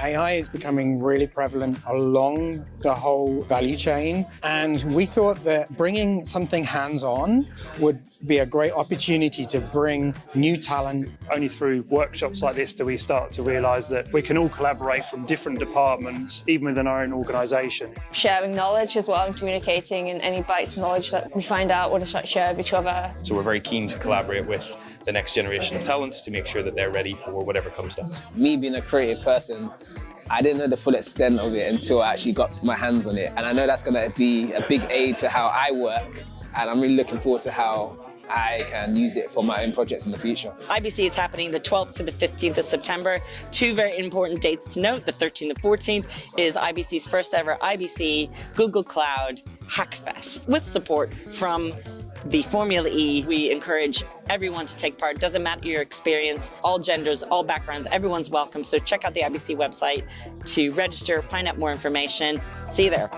AI is becoming really prevalent along the whole value chain, and we thought that bringing something hands-on would be a great opportunity to bring new talent. Only through workshops like this do we start to realise that we can all collaborate from different departments, even within our own organisation. Sharing knowledge as well and communicating, and any bites of knowledge that we find out, we'll just share with each other. So we're very keen to collaborate with the next generation of talents to make sure that they're ready for whatever comes next. Me being a creative person, I didn't know the full extent of it until I actually got my hands on it. And I know that's going to be a big aid to how I work. And I'm really looking forward to how I can use it for my own projects in the future. IBC is happening the 12th to the 15th of September. Two very important dates to note. The 13th and 14th is IBC's first ever IBC Google Cloud Hackfest with support from the Formula E. We encourage everyone to take part. Doesn't matter your experience, all genders, all backgrounds, everyone's welcome. So check out the IBC website to register, find out more information. See you there.